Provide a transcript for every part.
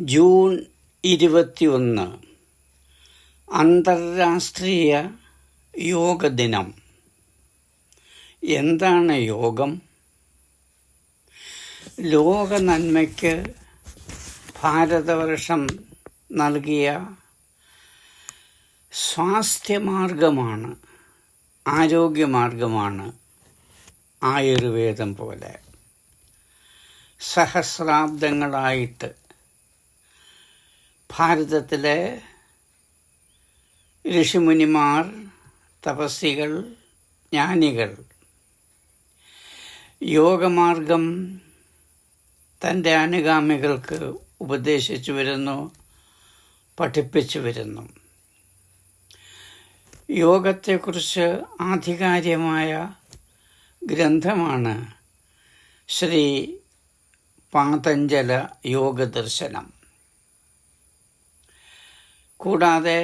June 21 അന്തർരാഷ്ട്രീയ yoga ദിനം. എന്താണ് യോഗം? ലോക നന്മയ്ക്ക് ഭാരതവർഷം നൽകിയ സ്വാസ്ഥ്യമാർഗമാണ്, ആരോഗ്യമാർഗമാണ് ആയുർവേദം പോലെ. സഹസ്രാബ്ദങ്ങളായിട്ട് ഭാരതത്തിലെ ഋഷിമുനിമാർ, തപസ്സികൾ, ജ്ഞാനികൾ യോഗമാർഗം തൻ്റെ അനുഗാമികൾക്ക് ഉപദേശിച്ചു വരുന്നു, പഠിപ്പിച്ചു വരുന്നു. യോഗത്തെക്കുറിച്ച് ആധികാരികമായ ഗ്രന്ഥമാണ് ശ്രീ പാതഞ്ജല യോഗദർശനം. കൂടാതെ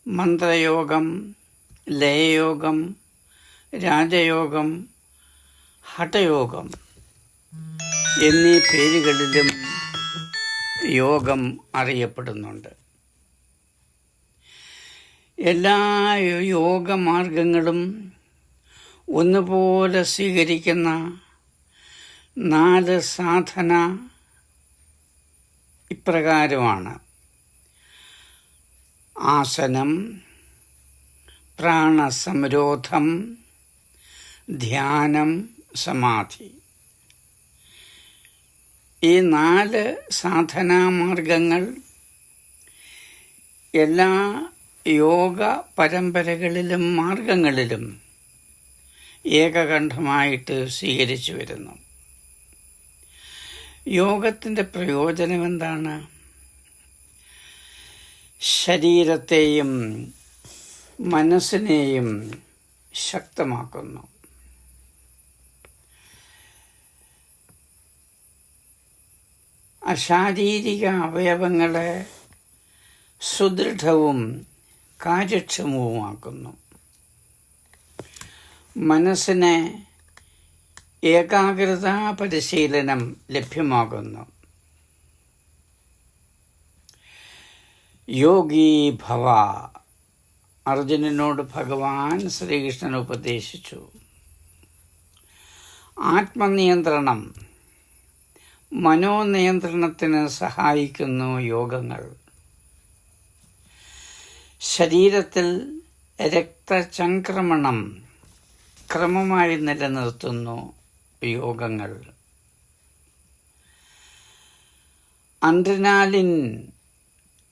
മന്ത്രയോഗം, ലയയോഗം, രാജയോഗം, ഹഠയോഗം എന്നീ പേരുകളിലും യോഗം അറിയപ്പെടുന്നുണ്ട്. എല്ലാ യോഗമാർഗങ്ങളും ഒന്നുപോലെ സ്വീകരിക്കുന്ന 4 സാധന ഇപ്രകാരമാണ്: ആസനം, പ്രാണസംരോധം, ധ്യാനം, സമാധി. ഈ 4 സാധനാമാർഗങ്ങൾ എല്ലാ യോഗ പരമ്പരകളിലും മാർഗങ്ങളിലും ഏകകണ്ഠമായിട്ട് സ്വീകരിച്ചു വരുന്നു. യോഗത്തിൻ്റെ പ്രയോജനം എന്താണ്? ശരീരത്തെയും മനസ്സിനെയും ശക്തമാക്കുന്നു. അശാരീരിക അവയവങ്ങളെ സുദൃഢവും കാര്യക്ഷമവുമാക്കുന്നു. മനസ്സിനെ ഏകാഗ്രതാ പരിശീലനം ലഭ്യമാകുന്നു. യോഗീ ഭവ അർജുനനോട് ഭഗവാൻ ശ്രീകൃഷ്ണൻ ഉപദേശിച്ചു. ആത്മനിയന്ത്രണം, മനോനിയന്ത്രണത്തിന് സഹായിക്കുന്നു യോഗങ്ങൾ. ശരീരത്തിൽ രക്തചംക്രമണം ക്രമമായി നിലനിർത്തുന്നു യോഗങ്ങൾ. അഡ്രിനാലിൻ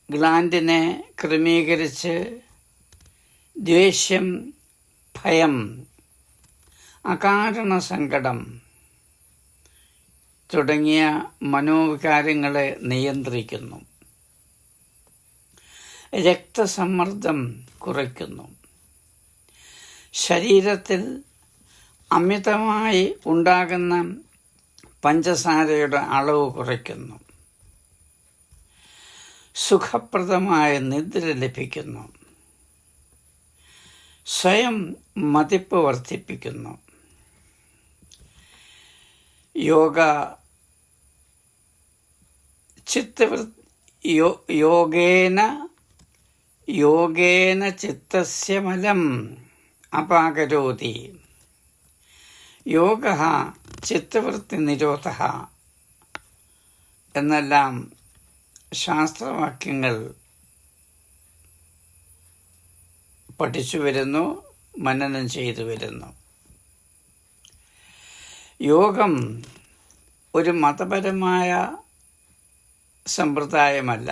ഗ്ലാൻഡിനെ ക്രമീകരിച്ച് ദ്വേഷം, ഭയം, അകാരണ സങ്കടം തുടങ്ങിയ മനോവികാരങ്ങളെ നിയന്ത്രിക്കുന്നു. രക്തസമ്മർദ്ദം കുറയ്ക്കുന്നു. ശരീരത്തിൽ അമിതമായി ഉണ്ടാകുന്ന പഞ്ചസാരയുടെ അളവ് കുറയ്ക്കുന്നു. സുഖപ്രദമായ നിദ്ര ലഭിക്കുന്നു. സ്വയം മതിപ്പ് വർദ്ധിപ്പിക്കുന്നു. യോഗ യോഗേന ചിത്തസ്യ മലം അപാകരോതി. യോഗ ചിത്തവൃത്തി നിരോധഃ എന്നെല്ലാം ശാസ്ത്രവാക്യങ്ങൾ പഠിച്ചു വരുന്നു, മനനം ചെയ്തു വരുന്നു. യോഗം ഒരു മതപരമായ സമ്പ്രദായമല്ല.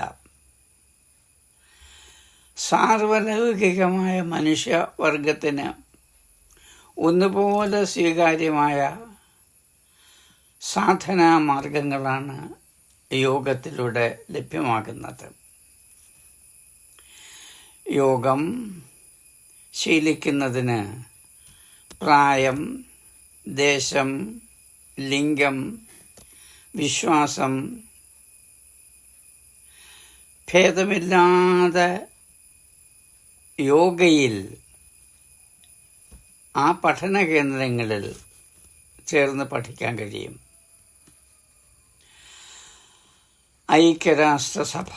സാർവലൗകികമായ മനുഷ്യവർഗത്തിന് ഒന്നുപോലെ സ്വീകാര്യമായ സാധനാമാർഗങ്ങളാണ് യോഗത്തിലൂടെ ലഭ്യമാകുന്നത്. യോഗം ശീലിക്കുന്നതിന് പ്രായം, ദേശം, ലിംഗം, വിശ്വാസം ഭേദമില്ലാതെ യോഗയിൽ ആ പഠന കേന്ദ്രങ്ങളിൽ ചേർന്ന് പഠിക്കാൻ കഴിയും. ഐക്യരാഷ്ട്രസഭ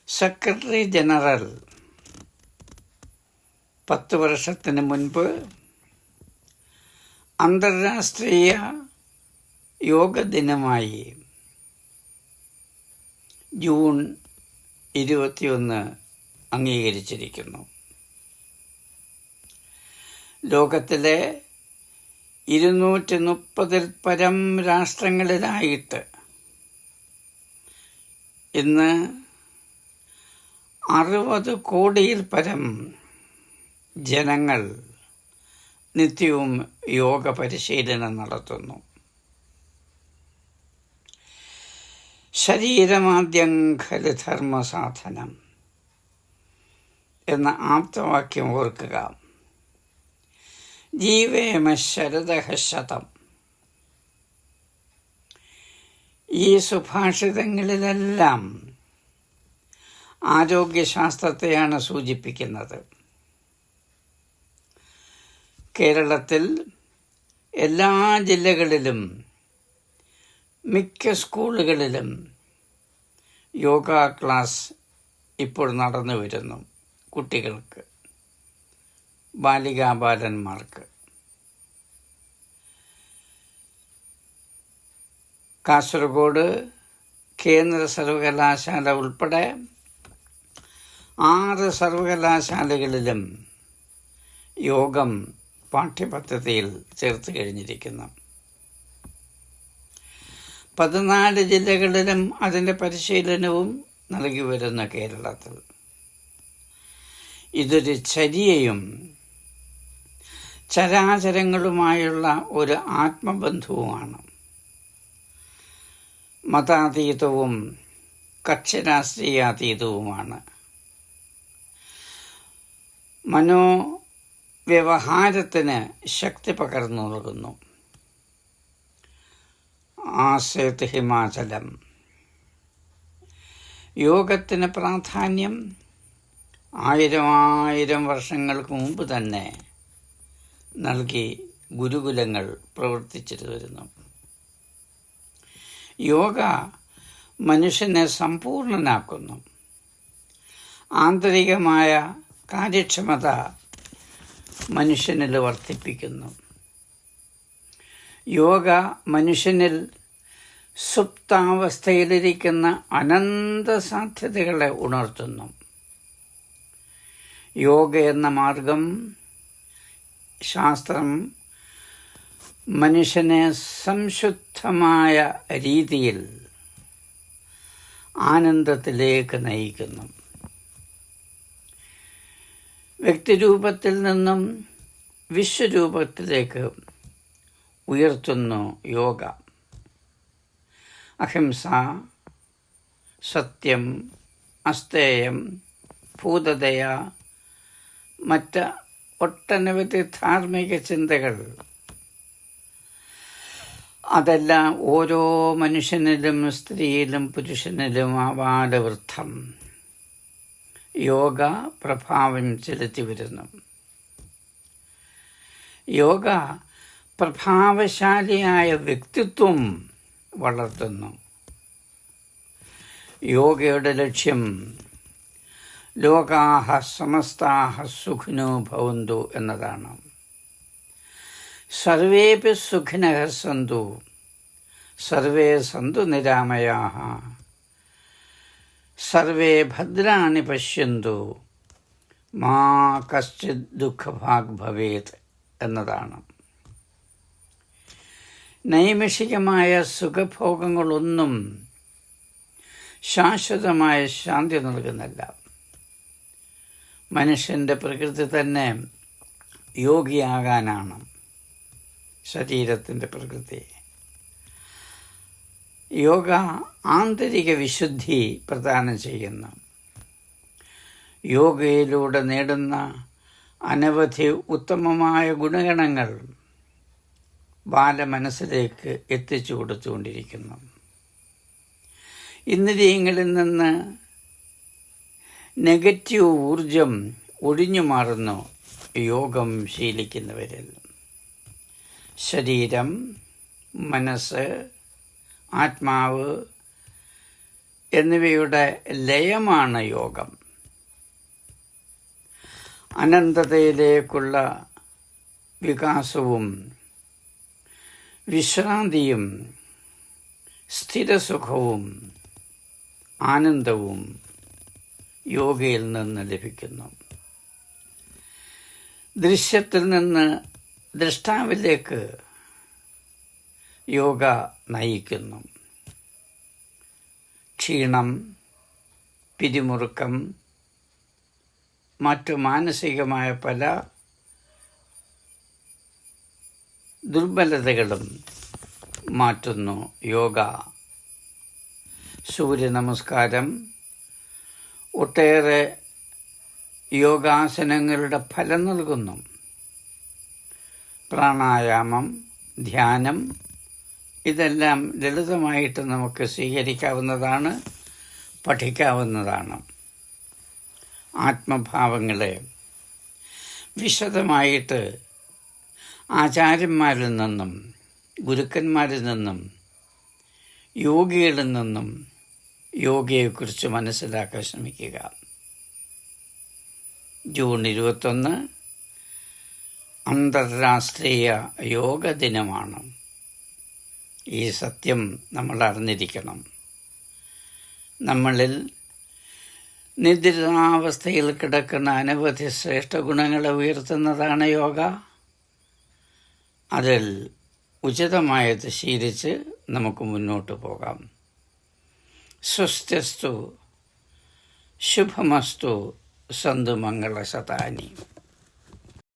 സെക്രട്ടറി ജനറൽ 10 വർഷത്തിന് മുൻപ് അന്തർരാഷ്ട്രീയ യോഗ ദിനമായി ജൂൺ 21 അംഗീകരിച്ചിരിക്കുന്നു. ലോകത്തിലെ 230-ൽ പരം രാഷ്ട്രങ്ങളിലായിട്ട് ഇന്ന് 60 കോടിയിൽ പരം ജനങ്ങൾ നിത്യവും യോഗ പരിശീലനം നടത്തുന്നു. ശരീരമാദ്യം ഖലു ധർമ്മസാധനം എന്ന ആപ്തവാക്യം ഓർക്കുക. ജീവേമ ശരദഃ ശതം. ഈ സുഭാഷിതങ്ങളിലെല്ലാം ആരോഗ്യശാസ്ത്രത്തെയാണ് സൂചിപ്പിക്കുന്നത്. കേരളത്തിൽ എല്ലാ ജില്ലകളിലും മിക്ക സ്കൂളുകളിലും യോഗ ക്ലാസ് ഇപ്പോൾ നടന്നു വരുന്നു. കുട്ടികൾക്ക്, ബാലികാബാലന്മാർക്ക്. കാസർഗോഡ് കേന്ദ്ര സർവകലാശാല ഉൾപ്പെടെ 6 സർവകലാശാലകളിലും യോഗം പാഠ്യപദ്ധതിയിൽ ചേർത്ത് കഴിഞ്ഞിരിക്കുന്നു. 14 ജില്ലകളിലും അതിൻ്റെ പരിശീലനവും നൽകി വരുന്ന കേരളത്തിൽ ഇതൊരു ചര്യയും ചരാചരങ്ങളുമായുള്ള ഒരു ആത്മബന്ധവുമാണ്. മതാതീതവും കക്ഷിരാഷ്ട്രീയാതീതവുമാണ്. മനോവ്യവഹാരത്തിന് ശക്തി പകർന്നു നൽകുന്നു. ആസേത് ഹിമാചലം. യോഗത്തിന് പ്രാധാന്യം 1000 വർഷങ്ങൾക്ക് മുമ്പ് തന്നെ നൽകി ഗുരുകുലങ്ങൾ പ്രവർത്തിച്ചിട്ട് വരുന്നു. യോഗ മനുഷ്യനെ സമ്പൂർണനാക്കുന്നു. ആന്തരികമായ കാര്യക്ഷമത മനുഷ്യനിൽ വർദ്ധിപ്പിക്കുന്നു. യോഗ മനുഷ്യനിൽ സുപ്താവസ്ഥയിലിരിക്കുന്ന അനന്ത സാധ്യതകളെ ഉണർത്തുന്നു. യോഗ എന്ന മാർഗം, ശാസ്ത്രം മനുഷ്യനെ സംശുദ്ധമായ രീതിയിൽ ആനന്ദത്തിലേക്ക് നയിക്കുന്നു. വ്യക്തിരൂപത്തിൽ നിന്നും വിശ്വരൂപത്തിലേക്ക് ഉയർത്തുന്നു യോഗ. അഹിംസ, സത്യം, അസ്തേയം, ഭൂതദയ, മറ്റ് ഒട്ടനവധി ധാർമ്മിക ചിന്തകൾ, അതെല്ലാം ഓരോ മനുഷ്യനിലും സ്ത്രീയിലും പുരുഷനിലും ആബാലവൃദ്ധം യോഗ പ്രഭാവം ചെലുത്തി വരുന്നു. യോഗ പ്രഭാവശാലിയായ വ്യക്തിത്വം വളർത്തുന്നു. യോഗയുടെ ലക്ഷ്യം ലോകാഹ സമസ്താഹ സുഖിനോ ഭവന്തു എന്നതാണ്. സർവേപി സുഖിനഃ സന്തു സർവേ സന്തു നിരാമയാഃ സർവേ ഭദ്രാണി പശ്യന്തു മാ കശ്ചിത് ദുഃഖഭാഗ് ഭവേത് എന്നതാണ്. നൈമിഷികമായ സുഖഭോഗങ്ങളൊന്നും ശാശ്വതമായ ശാന്തി നൽകുന്നില്ല. മനുഷ്യൻ്റെ പ്രകൃതി തന്നെ യോഗിയാകാനാണ്. ശരീരത്തിൻ്റെ പ്രകൃതി. യോഗ ആന്തരിക വിശുദ്ധി പ്രദാനം ചെയ്യുന്നു. യോഗയിലൂടെ നേടുന്ന അനവധി ഉത്തമമായ ഗുണഗണങ്ങൾ ബാലമനസ്സിലേക്ക് എത്തിച്ചു കൊടുത്തുകൊണ്ടിരിക്കുന്നു. ഇന്ദ്രിയങ്ങളിൽ നിന്ന് നെഗറ്റീവ് ഊർജം ഒഴിഞ്ഞു മാറുന്നു യോഗം ശീലിക്കുന്നവരിൽ. ശരീരം, മനസ്സ്, ആത്മാവ് എന്നിവയുടെ ലയമാണ് യോഗം. അനന്തതയിലേക്കുള്ള വികാസവും വിശ്രാന്തിയും സ്ഥിരസുഖവും ആനന്ദവും യോഗയിൽ നിന്ന് ലഭിക്കുന്നു. ദൃശ്യത്തിൽ നിന്ന് ദൃഷ്ടാവിലേക്ക് യോഗ നയിക്കുന്നു. ക്ഷീണം, പിരിമുറുക്കം, മറ്റു മാനസികമായ പല ദുർബലതകളും മാറ്റുന്നു യോഗ. സൂര്യനമസ്കാരം, ഒട്ടേറെ യോഗാസനങ്ങളുടെ ഫലം നൽകുന്നു. പ്രാണായാമം, ധ്യാനം, ഇതെല്ലാം ലളിതമായിട്ട് നമുക്ക് സ്വീകരിക്കാവുന്നതാണ്, പഠിക്കാവുന്നതാണ്. ആത്മഭാവങ്ങളെ വിശദമായിട്ട് ആചാര്യന്മാരിൽ നിന്നും ഗുരുക്കന്മാരിൽ നിന്നും യോഗികളിൽ നിന്നും യോഗയെക്കുറിച്ച് മനസ്സിലാക്കാൻ ശ്രമിക്കുക. ജൂൺ 21 അന്തർരാഷ്ട്രീയ യോഗ ദിനമാണ്. ഈ സത്യം നമ്മൾ അറിഞ്ഞിരിക്കണം. നമ്മളിൽ നിദ്രാവസ്ഥയിൽ കിടക്കുന്ന അനവധി ശ്രേഷ്ഠ ഗുണങ്ങളെ ഉയർത്തുന്നതാണ് യോഗ. അതിൽ ഉചിതമായത് ശീലിച്ച് നമുക്ക് മുന്നോട്ട് പോകാം. സ്വസ്ത്യസ്തു ശുഭമസ്തു സന്തു മംഗള ശതാനി.